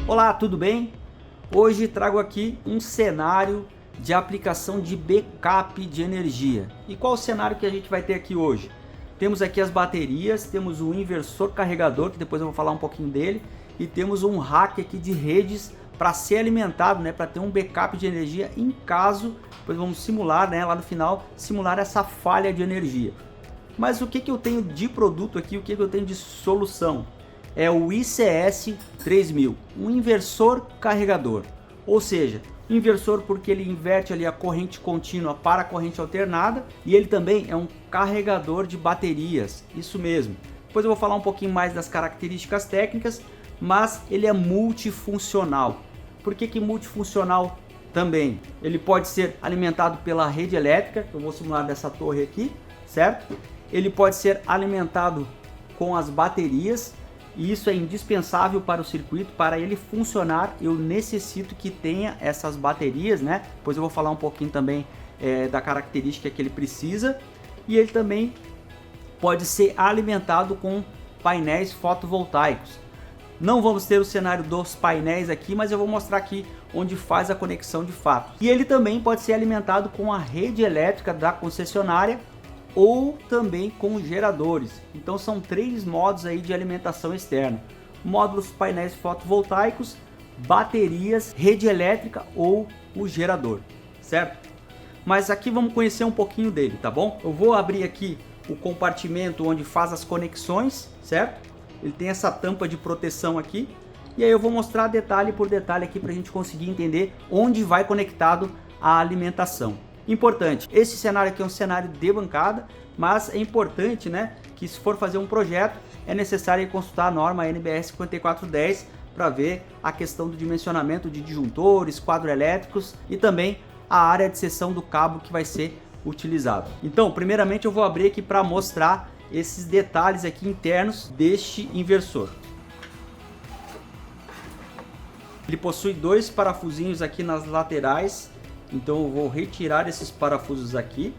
Olá, tudo bem? Hoje trago aqui um cenário de aplicação de backup de energia. E qual o cenário que a gente vai ter aqui hoje? Temos aqui as baterias, temos o inversor carregador, que depois eu vou falar um pouquinho dele, e temos um rack aqui de redes para ser alimentado, né, para ter um backup de energia em caso, depois vamos simular, né, lá no final, simular essa falha de energia. Mas o que eu tenho de produto aqui, o que eu tenho de solução? É o ICS 3000, um inversor carregador, ou seja, inversor porque ele inverte ali a corrente contínua para a corrente alternada e ele também é um carregador de baterias, isso mesmo. Depois eu vou falar um pouquinho mais das características técnicas, mas ele é multifuncional. Por que multifuncional também? Ele pode ser alimentado pela rede elétrica, eu vou simular dessa torre aqui, certo? Ele pode ser alimentado com as baterias, e isso é indispensável para o circuito. Para ele funcionar, eu necessito que tenha essas baterias, né? Depois eu vou falar um pouquinho também da característica que ele precisa. E ele também pode ser alimentado com painéis fotovoltaicos. Não vamos ter o cenário dos painéis aqui, mas eu vou mostrar aqui onde faz a conexão de fato. E ele também pode ser alimentado com a rede elétrica da concessionária ou também com geradores. Então são três modos aí de alimentação externa: módulos painéis fotovoltaicos, baterias, rede elétrica ou o gerador, certo? Mas aqui vamos conhecer um pouquinho dele, tá bom? Eu vou abrir aqui o compartimento onde faz as conexões, certo? Ele tem essa tampa de proteção aqui, e aí eu vou mostrar detalhe por detalhe aqui para a gente conseguir entender onde vai conectado a alimentação. Importante, esse cenário aqui é um cenário de bancada, mas é importante, né, que se for fazer um projeto é necessário consultar a norma NBR 5410 para ver a questão do dimensionamento de disjuntores, quadros elétricos e também a área de seção do cabo que vai ser utilizado. Então, primeiramente eu vou abrir aqui para mostrar esses detalhes aqui internos deste inversor. Ele possui dois parafusinhos aqui nas laterais. Então eu vou retirar esses parafusos aqui.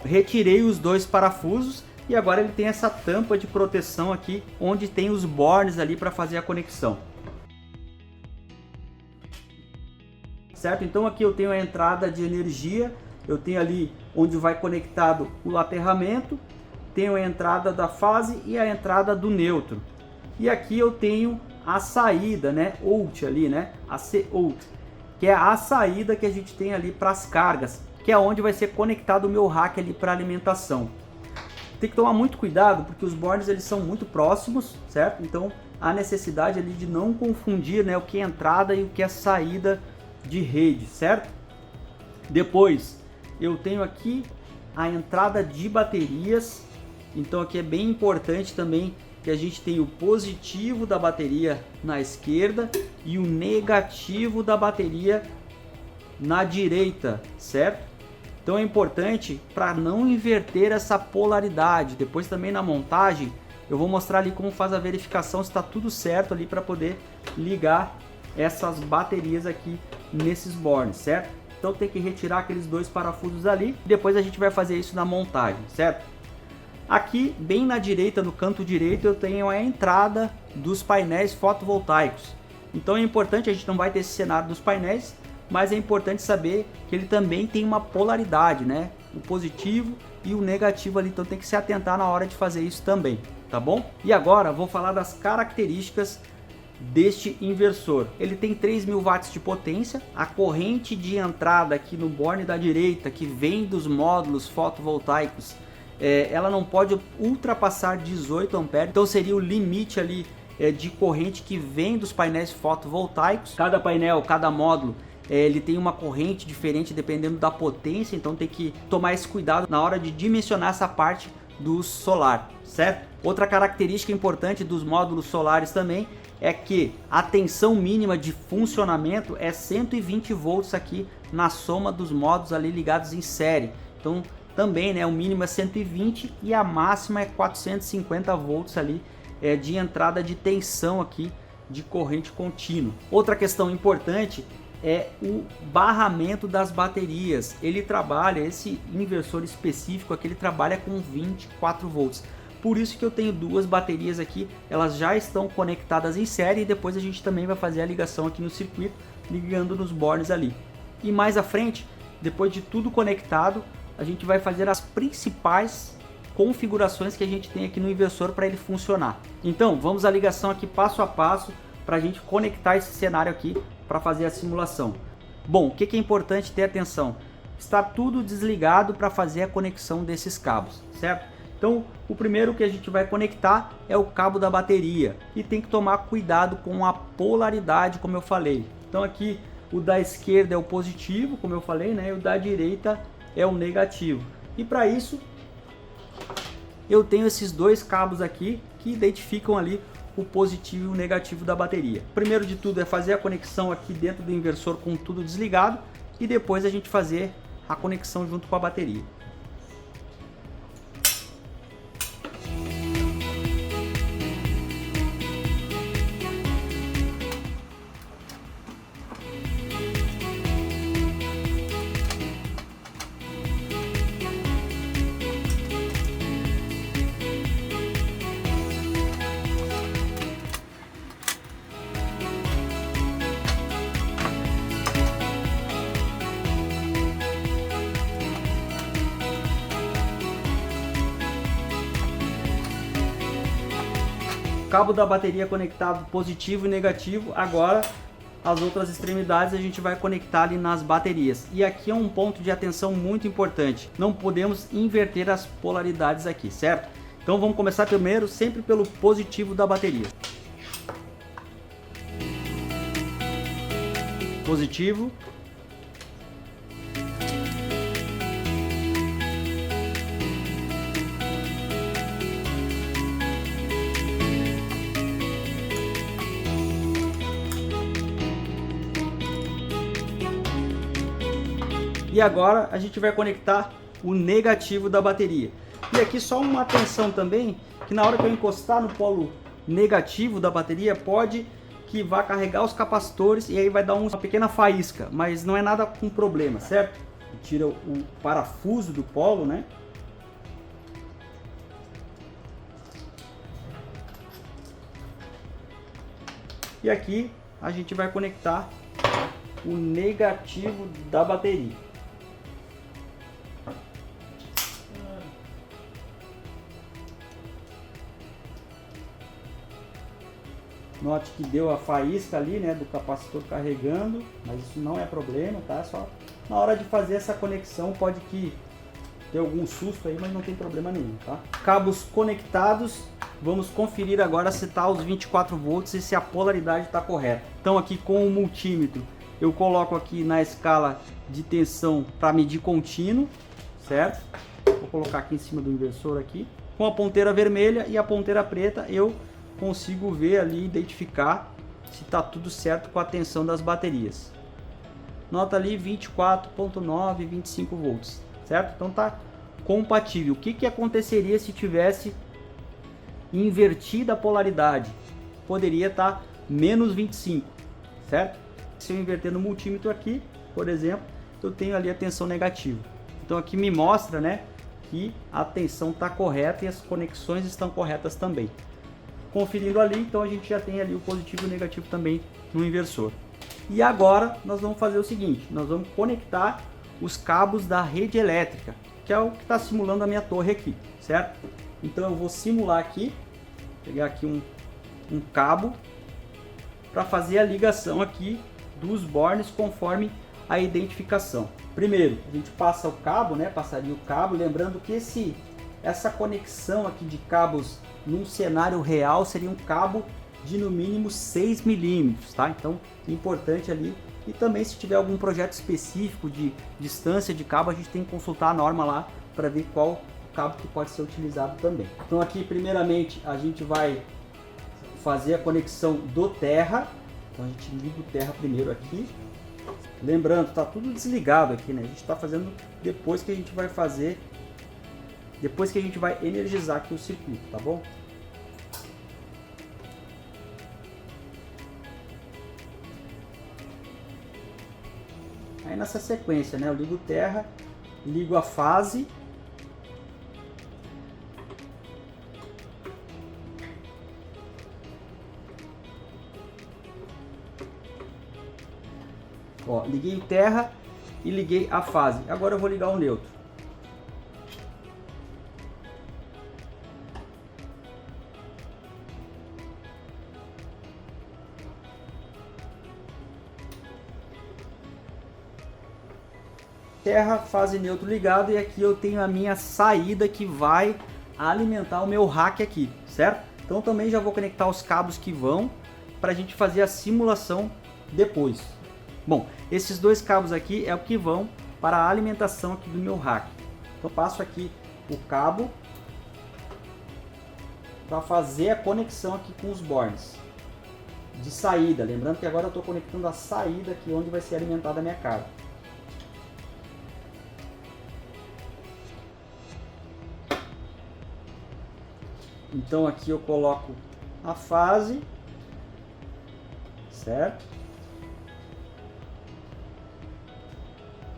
Retirei os dois parafusos e agora ele tem essa tampa de proteção aqui, onde tem os bornes ali para fazer a conexão. Certo? Então aqui eu tenho a entrada de energia. Eu tenho ali onde vai conectado o aterramento, tenho a entrada da fase e a entrada do neutro. E aqui eu tenho a saída, né, out ali, né, a C-out, que é a saída que a gente tem ali para as cargas, que é onde vai ser conectado o meu rack ali para alimentação. Tem que tomar muito cuidado porque os bornes eles são muito próximos, certo? Então há necessidade ali de não confundir, né, o que é entrada e o que é saída de rede, certo? Depois eu tenho aqui a entrada de baterias, então aqui é bem importante também que a gente tenha o positivo da bateria na esquerda e o negativo da bateria na direita, certo? Então é importante para não inverter essa polaridade. Depois também na montagem eu vou mostrar ali como faz a verificação se está tudo certo ali para poder ligar essas baterias aqui nesses bornes, certo? Então tem que retirar aqueles dois parafusos ali e depois a gente vai fazer isso na montagem, certo? Aqui bem na direita, no canto direito, eu tenho a entrada dos painéis fotovoltaicos. Então é importante, a gente não vai ter esse cenário dos painéis, mas é importante saber que ele também tem uma polaridade, né? O positivo e o negativo ali, então tem que se atentar na hora de fazer isso também, tá bom? E agora vou falar das características deste inversor. Ele tem 3.000 watts de potência, a corrente de entrada aqui no borne da direita, que vem dos módulos fotovoltaicos, ela não pode ultrapassar 18 amperes, então seria o limite ali de corrente que vem dos painéis fotovoltaicos. Cada painel, cada módulo, ele tem uma corrente diferente dependendo da potência, então tem que tomar esse cuidado na hora de dimensionar essa parte do solar, certo? Outra característica importante dos módulos solares também é que a tensão mínima de funcionamento é 120 volts aqui na soma dos módulos ali ligados em série. Então também, né, o mínimo é 120 e a máxima é 450 volts ali de entrada de tensão aqui de corrente contínua. Outra questão importante é o barramento das baterias. Ele trabalha, esse inversor específico aqui, ele trabalha com 24 volts. Por isso que eu tenho duas baterias aqui, elas já estão conectadas em série e depois a gente também vai fazer a ligação aqui no circuito, ligando nos bornes ali. E mais à frente, depois de tudo conectado, a gente vai fazer as principais configurações que a gente tem aqui no inversor para ele funcionar. Então, vamos à ligação aqui passo a passo para a gente conectar esse cenário aqui para fazer a simulação. Bom, o que é importante ter atenção? Está tudo desligado para fazer a conexão desses cabos, certo? Então, o primeiro que a gente vai conectar é o cabo da bateria e tem que tomar cuidado com a polaridade, como eu falei. Então aqui o da esquerda é o positivo, como eu falei, né? E o da direita é o negativo. E para isso eu tenho esses dois cabos aqui que identificam ali o positivo e o negativo da bateria. Primeiro de tudo é fazer a conexão aqui dentro do inversor com tudo desligado e depois a gente fazer a conexão junto com a bateria. Cabo da bateria conectado positivo e negativo. Agora as outras extremidades a gente vai conectar ali nas baterias. E aqui é um ponto de atenção muito importante. Não podemos inverter as polaridades aqui, certo? Então vamos começar primeiro sempre pelo positivo da bateria. Positivo. E agora a gente vai conectar o negativo da bateria. E aqui só uma atenção também, que na hora que eu encostar no polo negativo da bateria, pode que vá carregar os capacitores e aí vai dar uma pequena faísca, mas não é nada com problema, certo? Tira o parafuso do polo, né? E aqui a gente vai conectar o negativo da bateria. Note que deu a faísca ali, né, do capacitor carregando, mas isso não é problema, tá? Só na hora de fazer essa conexão pode que ter algum susto aí, mas não tem problema nenhum, tá? Cabos conectados, vamos conferir agora se está os 24 volts e se a polaridade está correta. Então aqui com o multímetro eu coloco aqui na escala de tensão para medir contínuo, certo? Vou colocar aqui em cima do inversor aqui. Com a ponteira vermelha e a ponteira preta eu consigo ver ali, identificar se está tudo certo com a tensão das baterias. Nota ali 24.9, 25 volts, certo? Então tá compatível. O que aconteceria se tivesse invertida a polaridade? Poderia estar menos 25, certo? Se eu inverter no multímetro aqui, por exemplo, eu tenho ali a tensão negativa. Então aqui me mostra, né, que a tensão está correta e as conexões estão corretas também. Conferindo ali, então a gente já tem ali o positivo e o negativo também no inversor. E agora nós vamos fazer o seguinte, nós vamos conectar os cabos da rede elétrica, que é o que está simulando a minha torre aqui, certo? Então eu vou simular aqui, pegar aqui um cabo para fazer a ligação aqui dos bornes conforme a identificação. Primeiro, a gente passa o cabo, né? Passaria o cabo, lembrando que essa conexão aqui de cabos num cenário real seria um cabo de no mínimo 6 milímetros, tá? Então, importante ali. E também se tiver algum projeto específico de distância de cabo, a gente tem que consultar a norma lá para ver qual cabo que pode ser utilizado também. Então aqui, primeiramente, a gente vai fazer a conexão do terra. Então a gente liga o terra primeiro aqui. Lembrando, tá tudo desligado aqui, né? A gente está fazendo depois que a gente vai fazer, depois que a gente vai energizar aqui o circuito, tá bom? Aí nessa sequência, né, eu ligo terra, ligo a fase. Ó, liguei o terra e liguei a fase. Agora eu vou ligar o neutro. Terra, fase, neutro ligado, e aqui eu tenho a minha saída que vai alimentar o meu rack aqui, certo? Então também já vou conectar os cabos que vão para a gente fazer a simulação depois. Bom, esses dois cabos aqui é o que vão para a alimentação aqui do meu rack. Então passo aqui o cabo para fazer a conexão aqui com os bornes de saída. Lembrando que agora eu estou conectando a saída aqui onde vai ser alimentada a minha carga. Então aqui eu coloco a fase, certo?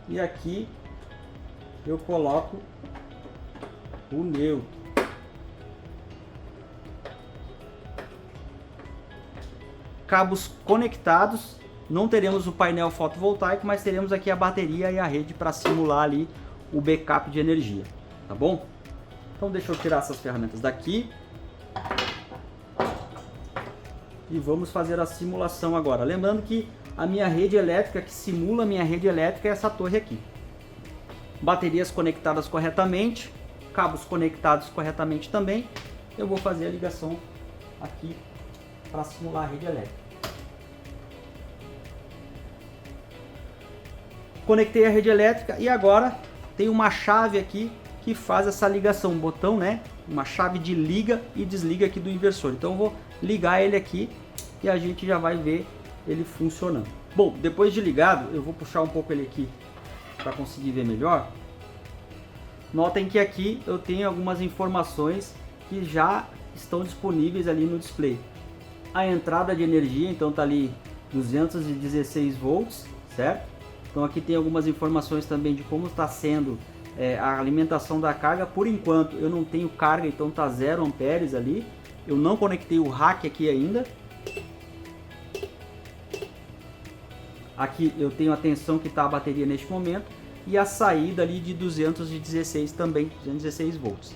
E aqui eu coloco o neutro. Cabos conectados, não teremos o painel fotovoltaico, mas teremos aqui a bateria e a rede para simular ali o backup de energia, tá bom? Então deixa eu tirar essas ferramentas daqui. E vamos fazer a simulação agora. Lembrando que a minha rede elétrica, que simula a minha rede elétrica, é essa torre aqui. Baterias conectadas corretamente, cabos conectados corretamente também. Eu vou fazer a ligação aqui para simular a rede elétrica. Conectei a rede elétrica e agora tem uma chave aqui que faz essa ligação, um botão, né? Uma chave de liga e desliga aqui do inversor. Então eu vou ligar ele aqui e a gente já vai ver ele funcionando. Bom, depois de ligado, eu vou puxar um pouco ele aqui para conseguir ver melhor. Notem que aqui eu tenho algumas informações que já estão disponíveis ali no display. A entrada de energia, então tá ali 216 volts, certo? Então aqui tem algumas informações também de como está sendo a alimentação da carga. Por enquanto eu não tenho carga, então tá 0 amperes ali. Eu não conectei o rack aqui ainda. Aqui eu tenho a tensão que está a bateria neste momento e a saída ali de 216 também, 216 volts.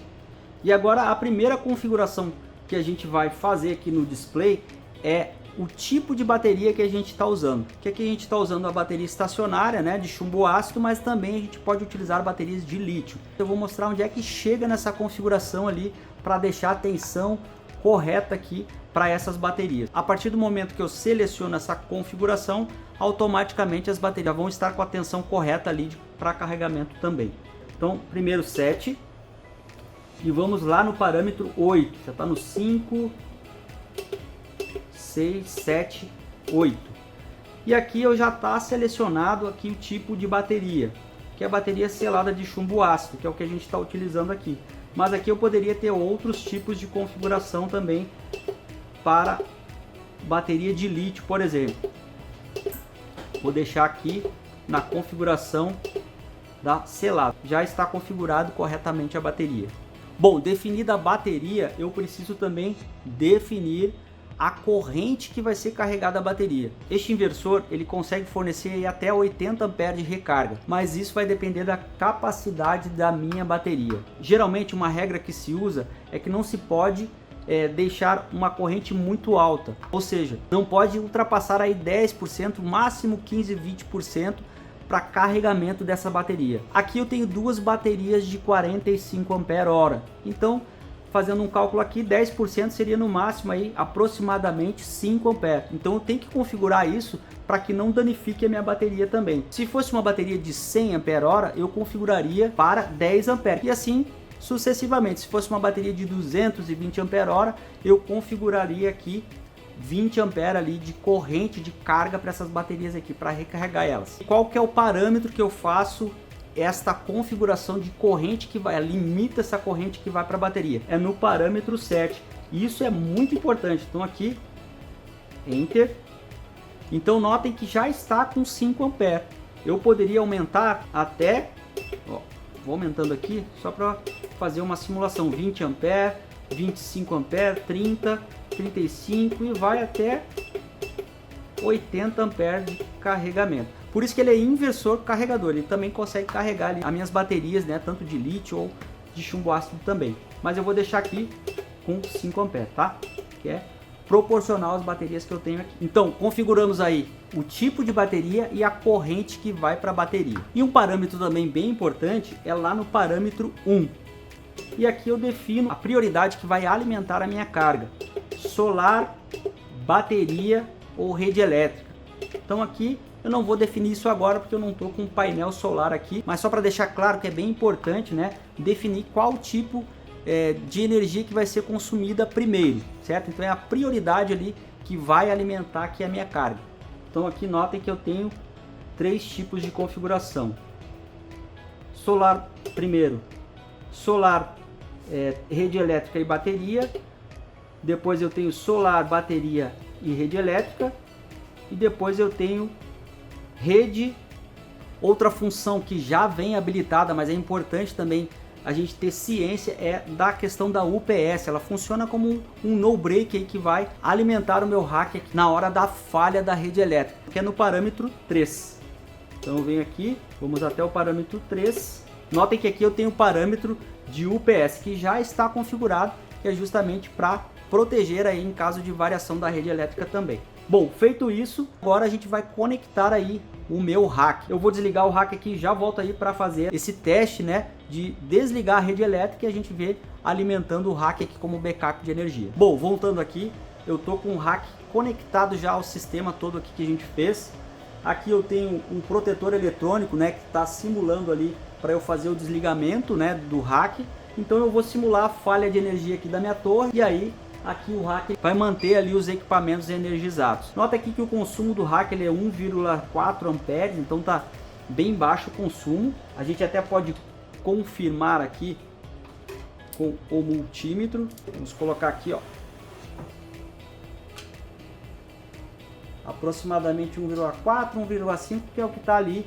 E agora a primeira configuração que a gente vai fazer aqui no display é o tipo de bateria que a gente está usando. Que aqui a gente está usando a bateria estacionária, né, de chumbo ácido, mas também a gente pode utilizar baterias de lítio. Eu vou mostrar onde é que chega nessa configuração ali para deixar a tensão correta aqui para essas baterias. A partir do momento que eu seleciono essa configuração, automaticamente as baterias vão estar com a tensão correta ali para carregamento também. Então, primeiro set e vamos lá no parâmetro 8. Já está no 5, 6, 7, 8. E aqui eu já está selecionado aqui o tipo de bateria, que é a bateria selada de chumbo ácido, que é o que a gente está utilizando aqui. Mas aqui eu poderia ter outros tipos de configuração também para bateria de lítio, por exemplo. Vou deixar aqui na configuração da selada. Já está configurado corretamente a bateria. Bom, definida a bateria, eu preciso também definir a corrente que vai ser carregada a bateria. Este inversor ele consegue fornecer até 80 amperes de recarga, mas isso vai depender da capacidade da minha bateria. Geralmente uma regra que se usa é que não se pode deixar uma corrente muito alta, ou seja, não pode ultrapassar aí 10%, máximo 15, 20% para carregamento dessa bateria. Aqui eu tenho duas baterias de 45 ampere-hora, então fazendo um cálculo aqui, 10% seria no máximo aí aproximadamente 5 amperes. Então eu tenho que configurar isso para que não danifique a minha bateria também. Se fosse uma bateria de 100 ampere-hora, eu configuraria para 10 amperes e assim sucessivamente. Se fosse uma bateria de 220 ampere-hora, eu configuraria aqui 20 amperes ali de corrente de carga para essas baterias aqui, para recarregar elas. Qual que é o parâmetro que eu faço esta configuração de corrente que vai, limita essa corrente que vai para a bateria? É no parâmetro 7. E isso é muito importante. Então aqui, Enter. Então notem que já está com 5 amperes. eu poderia aumentar até, ó, vou aumentando aqui só para fazer uma simulação, 20 ampere, 25 ampere, 30, 35 e vai até 80 amperes de carregamento. Por isso que ele é inversor carregador, ele também consegue carregar ali as minhas baterias, né, tanto de lítio ou de chumbo ácido também. Mas eu vou deixar aqui com 5 amperes, tá? Que é proporcional às baterias que eu tenho aqui. Então, configuramos aí o tipo de bateria e a corrente que vai para a bateria. E um parâmetro também bem importante é lá no parâmetro 1. E aqui eu defino a prioridade que vai alimentar a minha carga: solar, bateria ou rede elétrica. Então aqui eu não vou definir isso agora porque eu não estou com um painel solar aqui, mas só para deixar claro que é bem importante, né, definir qual tipo de energia que vai ser consumida primeiro, certo? Então é a prioridade ali que vai alimentar aqui a minha carga. Então aqui notem que eu tenho 3 tipos de configuração: solar primeiro, solar, rede elétrica e bateria, depois eu tenho solar, bateria e rede elétrica, e depois eu tenho rede. Outra função que já vem habilitada, mas é importante também a gente ter ciência, é da questão da UPS. Ela funciona como um no-break aí que vai alimentar o meu rack aqui na hora da falha da rede elétrica, que é no parâmetro 3. Então eu venho aqui, vamos até o parâmetro 3. Notem que aqui eu tenho o parâmetro de UPS que já está configurado, que é justamente para proteger aí em caso de variação da rede elétrica também. Bom, feito isso, agora a gente vai conectar aí o meu rack. Eu vou desligar o rack aqui e já volto aí para fazer esse teste, né, de desligar a rede elétrica e a gente vê alimentando o rack aqui como backup de energia. Bom, voltando aqui, eu tô com o rack conectado já ao sistema todo aqui que a gente fez. Aqui eu tenho um protetor eletrônico, né, que está simulando ali para eu fazer o desligamento, né, do rack. Então eu vou simular a falha de energia aqui da minha torre e aí aqui o rack vai manter ali os equipamentos energizados. Nota aqui que o consumo do rack ele é 1,4 amperes, então tá bem baixo o consumo. A gente até pode confirmar aqui com o multímetro. Vamos colocar aqui, ó, aproximadamente 1,4, 1,5, que é o que está ali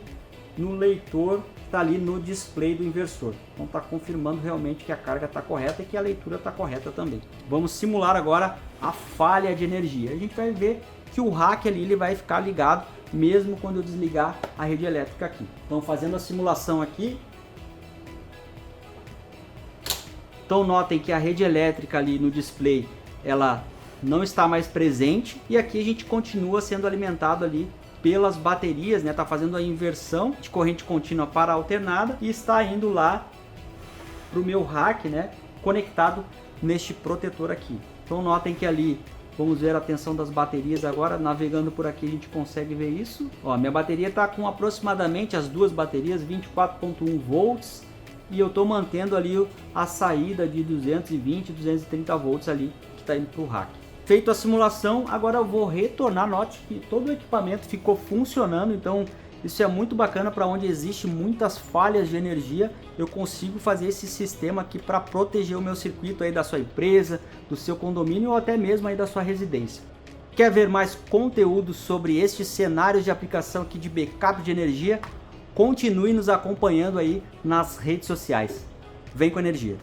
no leitor, está ali no display do inversor. Então está confirmando realmente que a carga está correta e que a leitura está correta também. Vamos simular agora a falha de energia. A gente vai ver que o rack ali ele vai ficar ligado mesmo quando eu desligar a rede elétrica aqui. Então fazendo a simulação aqui. Então notem que a rede elétrica ali no display ela não está mais presente e aqui a gente continua sendo alimentado ali pelas baterias, né? Tá fazendo a inversão de corrente contínua para alternada e está indo lá para o meu rack, né, conectado neste protetor aqui. Então notem que ali, vamos ver a tensão das baterias agora, navegando por aqui a gente consegue ver isso. Ó, minha bateria está com aproximadamente, as duas baterias, 24,1 volts e eu estou mantendo ali a saída de 220, 230 volts ali que está indo para o rack. Feito a simulação, agora eu vou retornar. Note que todo o equipamento ficou funcionando, então isso é muito bacana. Para onde existe muitas falhas de energia, eu consigo fazer esse sistema aqui para proteger o meu circuito aí da sua empresa, do seu condomínio ou até mesmo aí da sua residência. Quer ver mais conteúdo sobre estes cenários de aplicação aqui de backup de energia? Continue nos acompanhando aí nas redes sociais. Vem com energia!